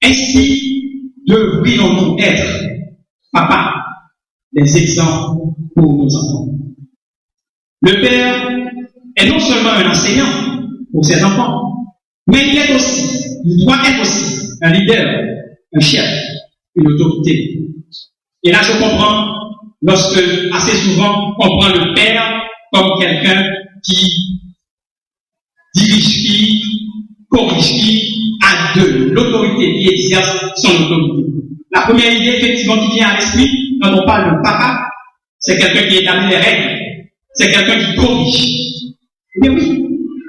Ainsi devrions-nous être, papa, des exemples pour nos enfants. Le père est non seulement un enseignant pour ses enfants, mais il doit être aussi un leader, un chef, une autorité. Et là, je comprends lorsque, assez souvent, on prend le père comme quelqu'un qui dirige qui, corrige qui, a de l'autorité, qui exerce son autorité. La première idée, effectivement, qui vient à l'esprit, quand on parle de papa, c'est quelqu'un qui établit les règles, c'est quelqu'un qui corrige. Mais oui,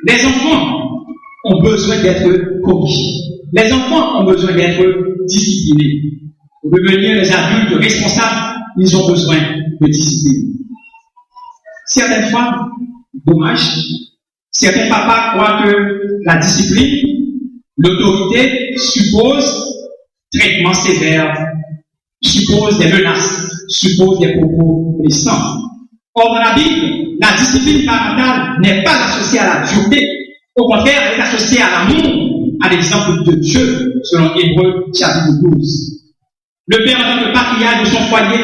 les enfants ont besoin d'être corrigés. Les enfants ont besoin d'être disciplinés. Pour devenir les adultes responsables, ils ont besoin de discipline. Certaines fois, dommage, certains papas croient que la discipline, l'autorité suppose traitement sévère, suppose des menaces, suppose des propos blessants. Or, dans la Bible, la discipline parentale n'est pas associée à la dureté. Au contraire, elle est associée à l'amour, à l'exemple de Dieu, selon Hébreux chapitre 12. Le père, en tant que patriarche de son foyer,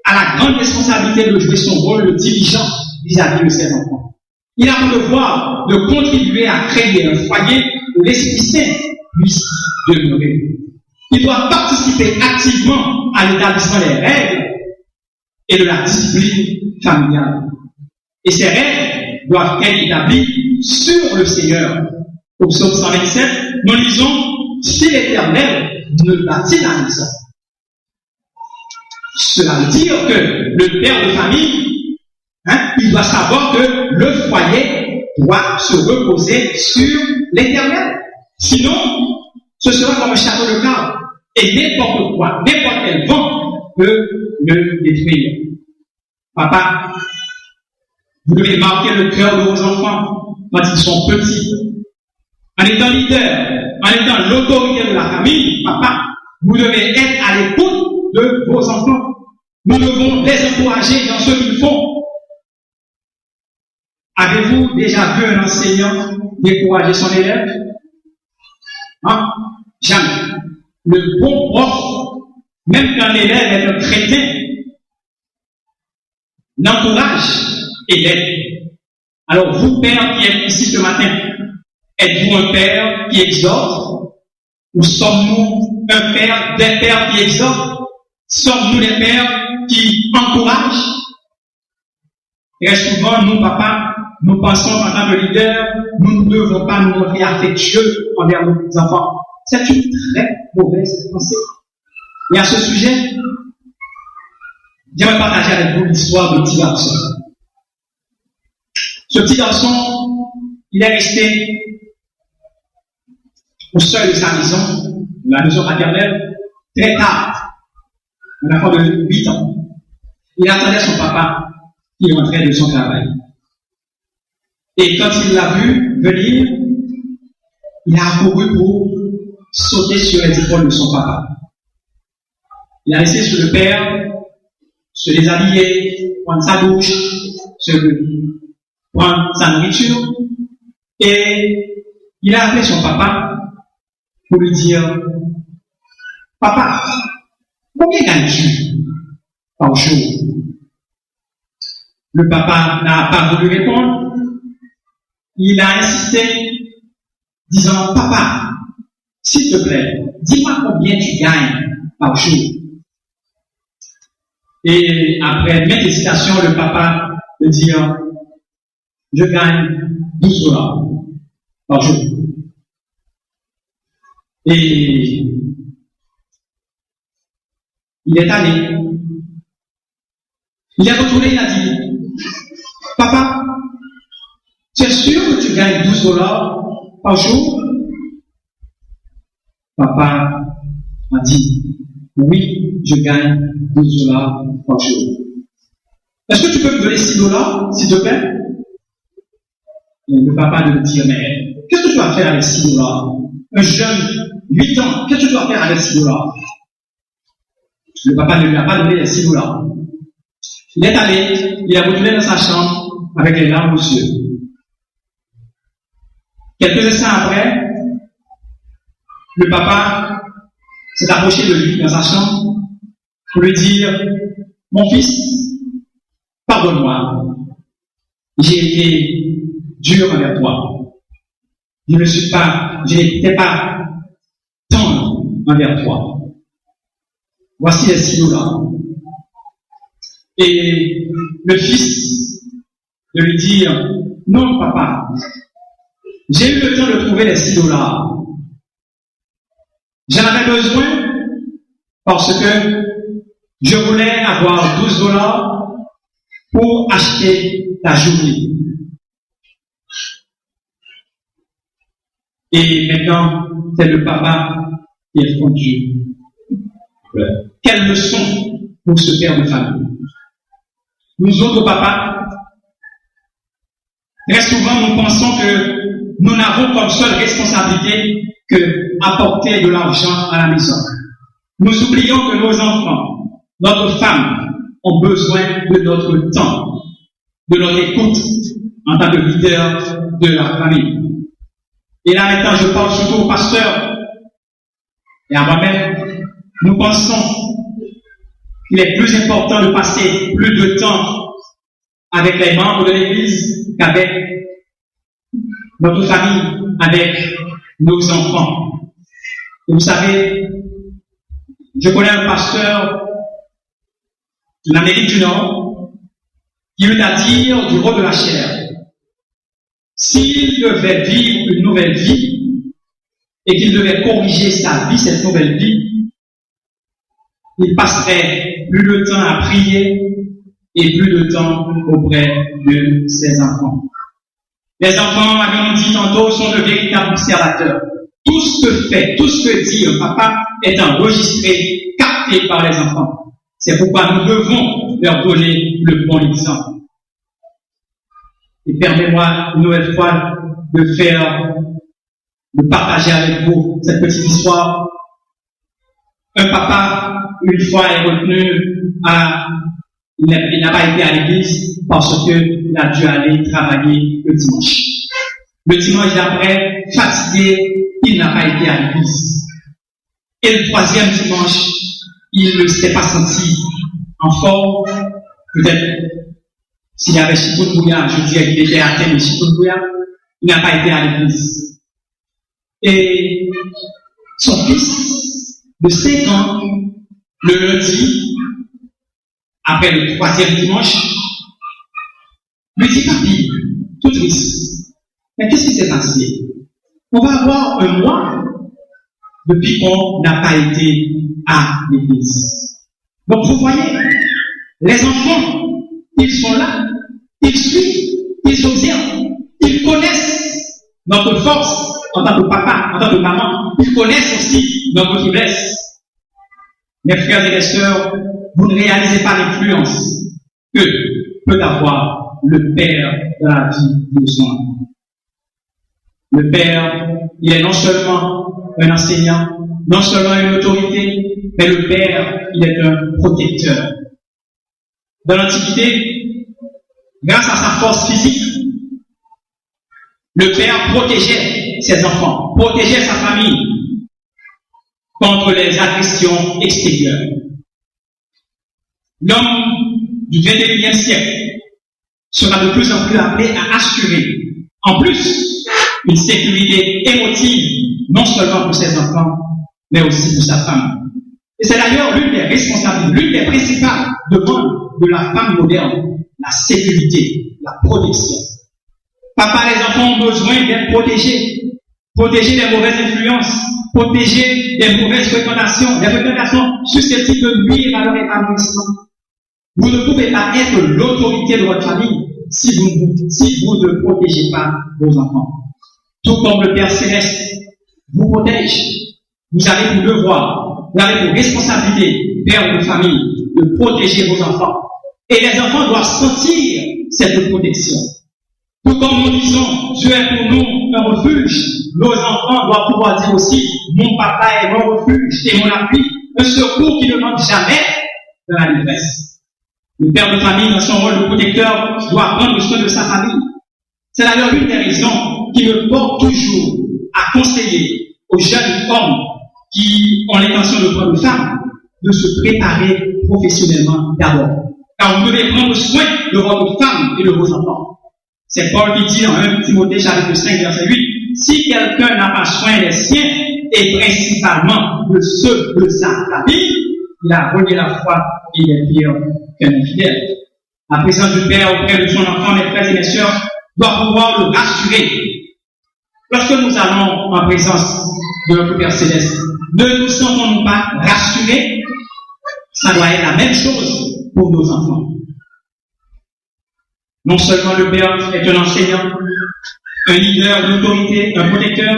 a la grande responsabilité de jouer son rôle de dirigeant vis-à-vis de ses enfants. Il a pour devoir de contribuer à créer un foyer où l'Esprit Saint puisse demeurer. Il doit participer activement à l'établissement des règles et de la discipline familiale. Et ces règles doivent être établies sur le Seigneur. Au psaume 127, nous lisons « Si l'Éternel ne bâtit la maison ». Cela veut dire que le père de famille, il doit savoir que le foyer doit se reposer sur l'Éternel. Sinon, ce sera comme un château de cartes. Et n'importe quoi, n'importe quel vent peut le détruire. Papa, vous devez marquer le cœur de vos enfants quand ils sont petits. En étant leader, en étant l'autorité de la famille, papa, vous devez être à l'écoute de vos enfants. Nous devons les encourager dans ce qu'ils font. Avez-vous déjà vu un enseignant décourager son élève? Jamais. Le bon prof, même quand l'élève est un crétin, l'encourage et l'aide. Alors vous, père qui êtes ici ce matin, êtes-vous un père qui exhorte? Ou sommes-nous un père, des pères qui exhortent? Sommes-nous des pères qui encouragent? Très souvent, nous, papa, nous pensons en tant que leader, nous ne devons pas nous montrer affectueux envers nos enfants. C'est une très mauvaise pensée. Et à ce sujet, j'aimerais partager avec vous l'histoire d'un petit garçon. Ce petit garçon, il est resté au seuil de sa maison, la maison maternelle, très tard. Un enfant de 8 ans. Il attendait son papa qui rentrait de son travail. Et quand il l'a vu venir, il a accouru pour sauter sur les épaules de son papa. Il a laissé sur le père se déshabiller, prendre sa douche, prendre sa nourriture, et il a appelé son papa pour lui dire « Papa, combien gagnes-tu par jour ?» Le papa n'a pas voulu répondre. Il a insisté, disant « Papa, s'il te plaît, dis-moi combien tu gagnes par jour. » Et après maintes hésitations, le papa me dit « Je gagne 12 dollars par jour. » Et il est allé. Il est retourné, il a dit « Papa, tu es sûr que tu gagnes 12 dollars par jour ?» Papa a dit « Oui, je gagne 12 dollars par jour. » Est-ce que tu peux me donner 6 dollars, s'il te plaît? Et le papa lui dit « Mais qu'est-ce que tu vas faire avec 6 dollars? Un jeune, 8 ans, qu'est-ce que tu vas faire avec 6 dollars? » Le papa ne lui a pas donné les 6 dollars. Il est allé, il a retourné dans sa chambre avec les larmes aux yeux. Quelques instants après, le papa s'est approché de lui dans sa chambre pour lui dire, mon fils, pardonne-moi, j'ai été dur envers toi. Je n'étais pas tendre envers toi. Voici les silos-là. Et le fils de lui dire, non papa, j'ai eu le temps de trouver les silos-là. J'en avais besoin parce que je voulais avoir $12 pour acheter ta journée. Et maintenant, c'est le papa qui est fondu. Quelle leçon pour ce père de famille. Nous autres papas, très souvent nous pensons que nous n'avons comme seule responsabilité que apporter de l'argent à la maison. Nous oublions que nos enfants, notre femme, ont besoin de notre temps, de notre écoute en tant que leader de la famille. Et là maintenant, je parle surtout aux pasteurs et à moi-même. Nous pensons qu'il est plus important de passer plus de temps avec les membres de l'Église qu'avec notre famille, avec nos enfants. Et vous savez, je connais un pasteur de l'Amérique du Nord qui eut à dire du rôle de la chair. S'il devait vivre une nouvelle vie et qu'il devait corriger sa vie, cette nouvelle vie, il passerait plus de temps à prier et plus de temps auprès de ses enfants. Les enfants, comme on dit tantôt, sont de véritables observateurs. Tout ce que fait, tout ce que dit un papa est enregistré, capté par les enfants. C'est pourquoi nous devons leur donner le bon exemple. Et permettez-moi une nouvelle fois de partager avec vous cette petite histoire. Un papa, une fois, est retenu il n'a pas été à l'église parce qu'il a dû aller travailler le dimanche. Le dimanche d'après, fatigué, il n'a pas été à l'église. Et le troisième dimanche, il ne s'était pas senti en forme. Peut-être, s'il y avait chikungunya, je dirais qu'il était atteint de chikungunya, il n'a pas été à l'église. Et son fils de 5 ans, le lundi, après le troisième dimanche, lui dit, papi, tout triste, mais qu'est-ce qui s'est passé? On va avoir un mois depuis qu'on n'a pas été à l'église. Donc vous voyez, les enfants, ils sont là, ils suivent, ils observent, ils connaissent notre force en tant que papa, en tant que maman, ils connaissent aussi notre faiblesse. Mes frères et mes sœurs, vous ne réalisez pas l'influence que peut avoir le père dans la vie de son enfant. Le père, il est non seulement un enseignant, non seulement une autorité, mais le père, il est un protecteur. Dans l'Antiquité, grâce à sa force physique, le père protégeait ses enfants, protégeait sa famille contre les agressions extérieures. L'homme du 21e siècle sera de plus en plus appelé à assurer, en plus, une sécurité émotive, non seulement pour ses enfants, mais aussi pour sa femme. Et c'est d'ailleurs l'une des responsabilités, l'une des principales demandes de la femme moderne, la sécurité, la protection. Papa, les enfants ont besoin d'être protégés, protégés des mauvaises influences, protégés des mauvaises fréquentations, des fréquentations susceptibles de nuire à leur épanouissement. Vous ne pouvez pas être l'autorité de votre famille si vous ne protégez pas vos enfants. Tout comme le Père Céleste vous protège, vous avez pour devoir, vous avez pour responsabilité, père de famille, de protéger vos enfants. Et les enfants doivent sentir cette protection. Tout comme nous disons, Dieu est pour nous un refuge, nos enfants doivent pouvoir dire aussi, mon papa est mon refuge et mon appui, un secours qui ne manque jamais dans la détresse. Le père de famille, dans son rôle de protecteur, doit prendre soin de sa famille. C'est d'ailleurs l'une des raisons qui me porte toujours à conseiller aux jeunes hommes qui ont l'intention de prendre une femme de se préparer professionnellement d'abord. Car vous devez prendre soin de votre femme et de vos enfants. C'est Paul qui dit dans 1 Timothée chapitre 5, verset 8, si quelqu'un n'a pas soin des siens, et principalement de ceux de sa famille, il a renié la foi et il est pire qu'un infidèle. La présence du Père auprès de son enfant, mes frères et mes sœurs, doit pouvoir le rassurer. Lorsque nous allons en présence de notre Père Céleste, ne nous sentons-nous pas rassurés? Ça doit être la même chose pour nos enfants. Non seulement le Père est un enseignant, un leader d'autorité, un protecteur,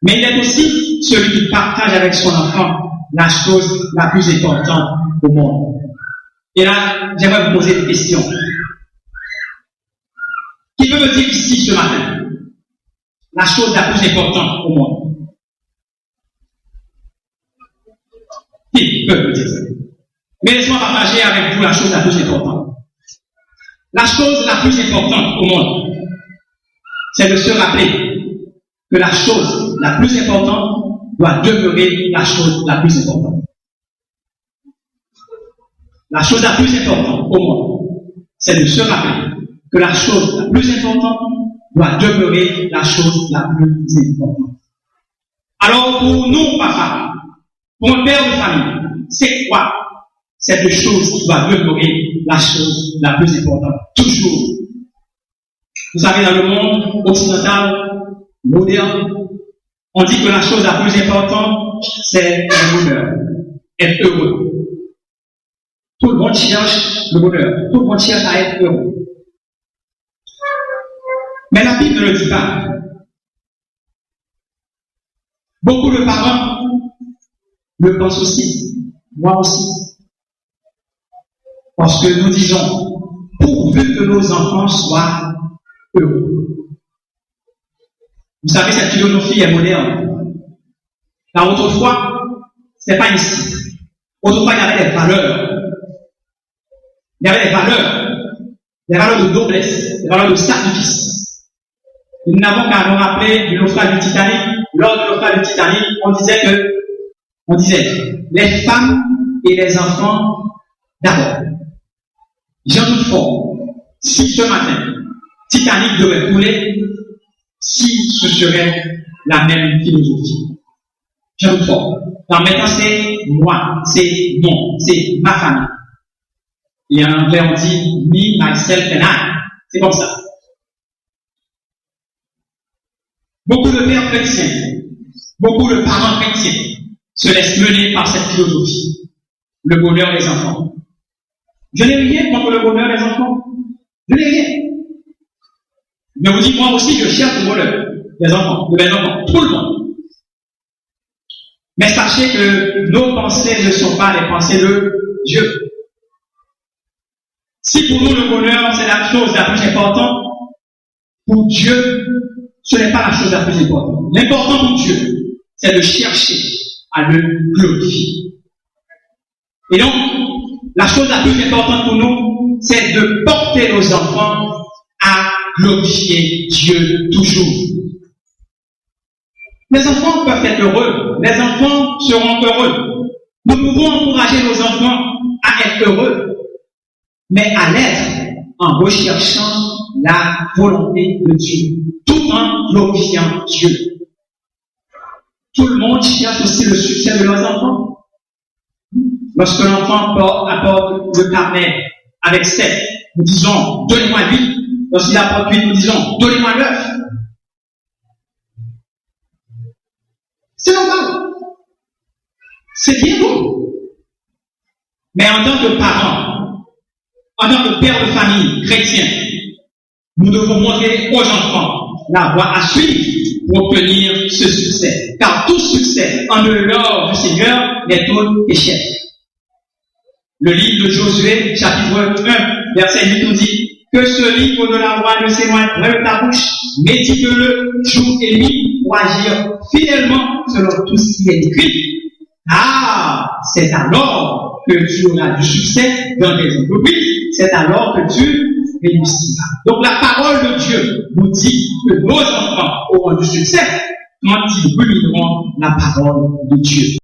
mais il est aussi celui qui partage avec son enfant la chose la plus importante au monde. Et là, j'aimerais vous poser une question. Qui peut me dire ici ce matin la chose la plus importante au monde? Qui peut me dire ça? Mais laissez-moi partager avec vous la chose la plus importante. La chose la plus importante au monde, c'est de se rappeler que la chose la plus importante doit demeurer la chose la plus importante. La chose la plus importante au monde, c'est de se rappeler que la chose la plus importante doit demeurer la chose la plus importante. Alors pour nous, papa, pour un père de famille, c'est quoi cette chose qui doit demeurer la chose la plus importante? Toujours. Vous savez, dans le monde occidental, moderne, on dit que la chose la plus importante, c'est le bonheur. Être heureux. Tout le monde cherche le bonheur. Tout le monde cherche à être heureux. Mais la Bible ne le dit pas. Beaucoup de parents le pensent aussi. Moi aussi. Parce que nous disons, pourvu que nos enfants soient heureux. Vous savez, cette philosophie est moderne. Car autrefois, ce n'est pas ici. Autrefois, il y avait des valeurs. Il y avait des valeurs de noblesse, des valeurs de sacrifice. Et nous n'avons qu'à nous rappeler du naufrage du Titanic. Lors du naufrage du Titanic, on disait, les femmes et les enfants d'abord. J'en doute fort, si ce matin, Titanic devait couler, si ce serait la même philosophie. J'en doute fort. Alors maintenant, c'est moi, c'est mon, c'est ma famille. Et en anglais, on dit me, myself and I. C'est comme ça. Beaucoup de pères chrétiens, beaucoup de parents chrétiens se laissent mener par cette philosophie. Le bonheur des enfants. Je n'ai rien contre le bonheur des enfants. Je n'ai rien. Mais vous dites, moi aussi, je cherche le bonheur des enfants, de mes enfants, tout le monde. Mais sachez que nos pensées ne sont pas les pensées de Dieu. Si pour nous le bonheur, c'est la chose la plus importante, pour Dieu, ce n'est pas la chose la plus importante. L'important pour Dieu, c'est de chercher à le glorifier. Et donc, la chose la plus importante pour nous, c'est de porter nos enfants à glorifier Dieu toujours. Les enfants peuvent être heureux. Les enfants seront heureux. Nous pouvons encourager nos enfants à être heureux, mais à l'être en recherchant la volonté de Dieu, tout en glorifiant Dieu. Tout le monde cherche aussi le succès de leurs enfants. Lorsque l'enfant apporte le carnet avec 7, nous disons, donnez-moi 8. Lorsqu'il apporte 8, nous disons, donnez-moi 9. C'est normal. C'est bien beau. Mais en tant que parents, en tant que père de famille chrétien, nous devons montrer aux enfants la voie à suivre pour obtenir ce succès. Car tout succès en dehors du Seigneur est un échec. Le livre de Josué, chapitre 1, verset 8, nous dit que ce livre de la loi ne s'éloigne pas de ta bouche, médite-le jour et nuit pour agir fidèlement selon tout ce qui est écrit. Ah, c'est alors que tu auras du succès dans tes entreprises, c'est alors que tu réussiras. Donc la parole de Dieu nous dit que nos enfants auront du succès, quand ils rumineront la parole de Dieu.